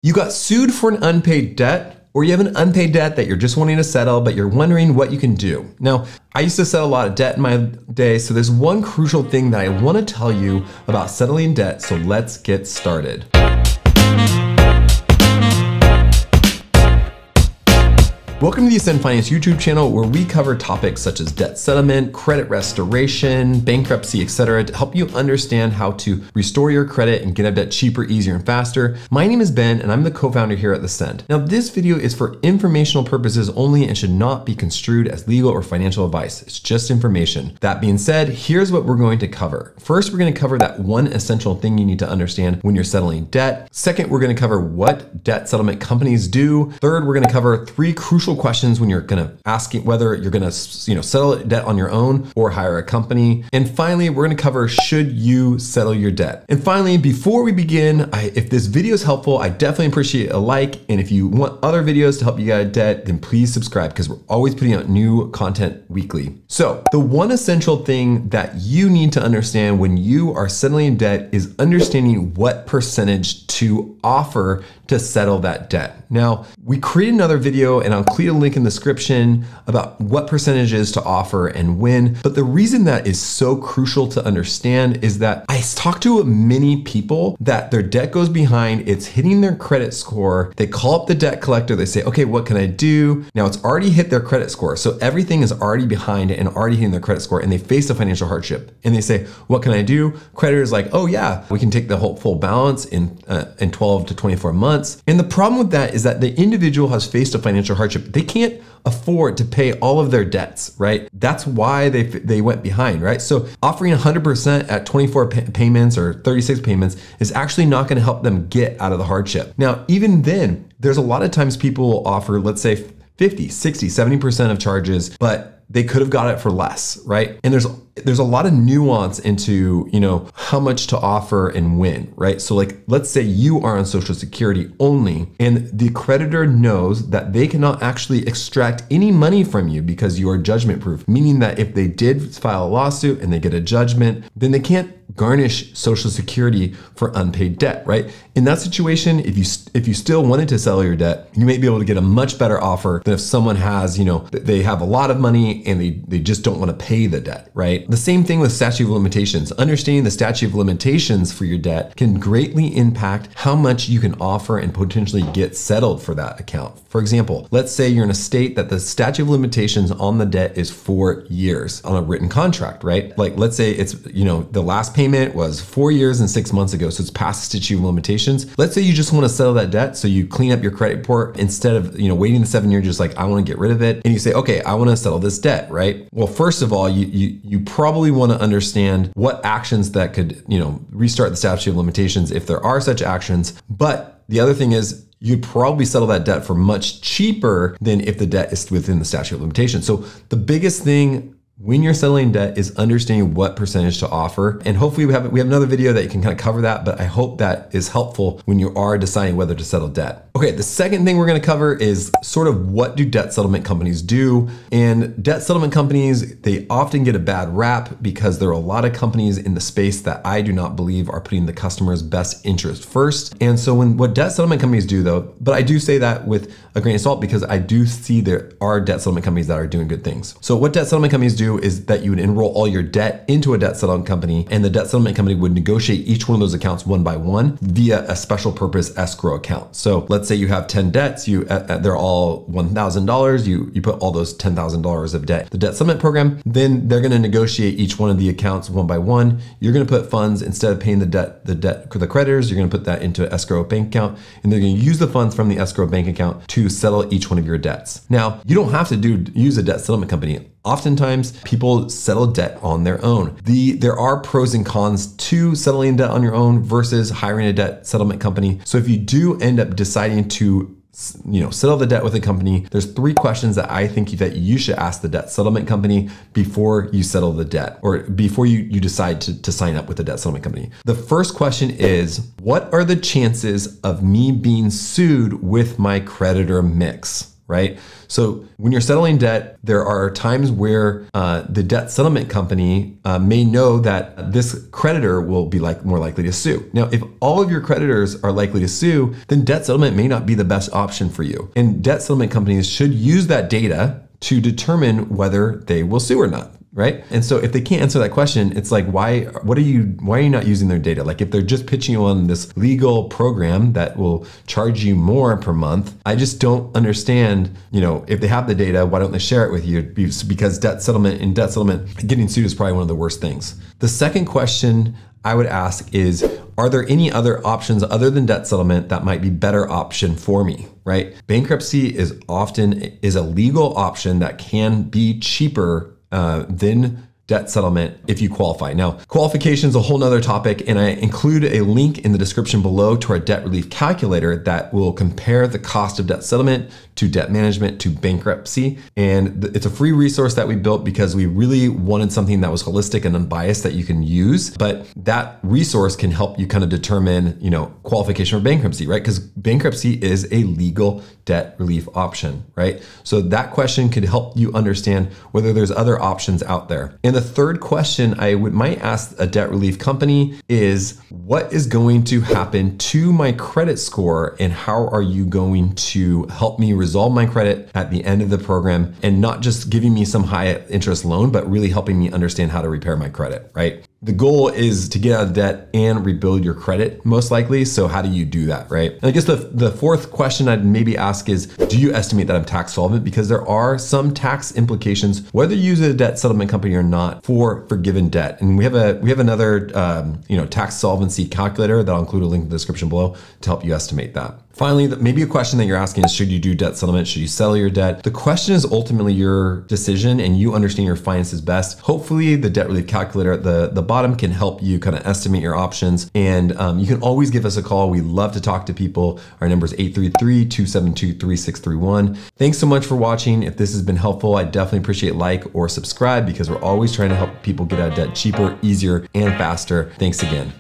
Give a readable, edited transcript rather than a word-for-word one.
You got sued for an unpaid debt, or you have an unpaid debt that you're just wanting to settle, but you're wondering what you can do. Now, I used to settle a lot of debt in my day, so there's one crucial thing that I want to tell you about settling debt, so let's get started. Welcome to the Ascend Finance YouTube channel, where we cover topics such as debt settlement, credit restoration, bankruptcy, etc., to help you understand how to restore your credit and get out of debt cheaper, easier, and faster. My name is Ben, and I'm the co-founder here at Ascend. Now, this video is for informational purposes only and should not be construed as legal or financial advice. It's just information. That being said, here's what we're going to cover. First, we're going to cover that one essential thing you need to understand when you're settling debt. Second, we're going to cover what debt settlement companies do. Third, we're going to cover three crucial questions when you're going to ask whether you're going to settle debt on your own or hire a company. And finally, we're going to cover should you settle your debt. And finally, before we begin, if this video is helpful, I definitely appreciate a like. And if you want other videos to help you get out of debt, then please subscribe because we're always putting out new content weekly. So the one essential thing that you need to understand when you are settling debt is understanding what percentage to offer to settle that debt. Now, we created another video and I'll include a link in the description about what percentages to offer and when. But the reason that is so crucial to understand is that I talk to many people that their debt goes behind, it's hitting their credit score. They call up the debt collector, they say, okay, what can I do? Now it's already hit their credit score. So everything is already behind and already hitting their credit score, and they face a financial hardship. And they say, what can I do? Creditor is like, oh yeah, we can take the whole full balance in 12 to 24 months. And the problem with that is that the individual has faced a financial hardship. They can't afford to pay all of their debts, right? That's why they went behind, right? So offering 100% at 24 payments or 36 payments is actually not going to help them get out of the hardship. Now, even then, there's a lot of times people will offer, let's say 50, 60, 70% of charges, but they could have got it for less, right? And there's a lot of nuance into, how much to offer and when, right? So like, let's say you are on Social Security only and the creditor knows that they cannot actually extract any money from you because you are judgment proof, meaning that if they did file a lawsuit and they get a judgment, then they can't garnish Social Security for unpaid debt, right? In that situation, if you still wanted to settle your debt, you may be able to get a much better offer than if someone has, they have a lot of money and they just don't want to pay the debt, right? The same thing with statute of limitations. Understanding the statute of limitations for your debt can greatly impact how much you can offer and potentially get settled for that account. For example, let's say you're in a state that the statute of limitations on the debt is 4 years on a written contract, right? Like let's say it's, the last payment was 4 years and 6 months ago, so it's past the statute of limitations. Let's say you just want to settle that debt, so you clean up your credit report instead of waiting the 7 years, just like I want to get rid of it, and you say, okay, I want to settle this debt, right? Well, first of all, you probably want to understand what actions that could restart the statute of limitations if there are such actions. But the other thing is, you'd probably settle that debt for much cheaper than if the debt is within the statute of limitations. So the biggest thing when you're settling debt is understanding what percentage to offer. And hopefully we have another video that you can kind of cover that, but I hope that is helpful when you are deciding whether to settle debt. Okay, the second thing we're gonna cover is sort of what do debt settlement companies do? And debt settlement companies, they often get a bad rap because there are a lot of companies in the space that I do not believe are putting the customer's best interest first. And so what debt settlement companies do though, but I do say that with a grain of salt because I do see there are debt settlement companies that are doing good things. So what debt settlement companies do is that you would enroll all your debt into a debt settlement company, and the debt settlement company would negotiate each one of those accounts one by one via a special purpose escrow account. So let's say you have 10 debts, they're all $1,000, you put all those $10,000 of debt. The debt settlement program, then they're gonna negotiate each one of the accounts one by one. You're gonna put funds, instead of paying the creditors, you're gonna put that into an escrow bank account, and they're gonna use the funds from the escrow bank account to settle each one of your debts. Now, you don't have to use a debt settlement company. Oftentimes people settle debt on their own. There are pros and cons to settling debt on your own versus hiring a debt settlement company. So if you do end up deciding to settle the debt with a company, there's 3 questions that I think that you should ask the debt settlement company before you settle the debt or before you decide to sign up with a debt settlement company. The first question is, what are the chances of me being sued with my creditor mix? right? So when you're settling debt, there are times where the debt settlement company may know that this creditor will be more likely to sue. Now, if all of your creditors are likely to sue, then debt settlement may not be the best option for you. And debt settlement companies should use that data to determine whether they will sue or not. Right? And so if they can't answer that question, it's like, why are you not using their data? Like if they're just pitching you on this legal program that will charge you more per month, I just don't understand, if they have the data, why don't they share it with you? Because debt settlement, getting sued is probably one of the worst things. The second question I would ask is, are there any other options other than debt settlement that might be better option for me, right? Bankruptcy is a legal option that can be cheaper than debt settlement if you qualify. Now, qualification is a whole nother topic, and I include a link in the description below to our debt relief calculator that will compare the cost of debt settlement to debt management to bankruptcy. And it's a free resource that we built because we really wanted something that was holistic and unbiased that you can use. But that resource can help you kind of determine, qualification for bankruptcy, right? Because bankruptcy is a legal debt relief option, right? So that question could help you understand whether there's other options out there. And the third question I might ask a debt relief company is, what is going to happen to my credit score, and how are you going to help me resolve my credit at the end of the program, and not just giving me some high interest loan, but really helping me understand how to repair my credit, right? The goal is to get out of debt and rebuild your credit, most likely. So how do you do that, right? And I guess the fourth question I'd maybe ask is, do you estimate that I'm tax solvent? Because there are some tax implications, whether you use a debt settlement company or not, for forgiven debt. And we have another tax solvency calculator that I'll include a link in the description below to help you estimate that. Finally, maybe a question that you're asking is, should you do debt settlement? Should you settle your debt? The question is ultimately your decision, and you understand your finances best. Hopefully the debt relief calculator at the bottom can help you kind of estimate your options. And you can always give us a call. We love to talk to people. Our number is 833-272-3631. Thanks so much for watching. If this has been helpful, I definitely appreciate like or subscribe, because we're always trying to help people get out of debt cheaper, easier, and faster. Thanks again.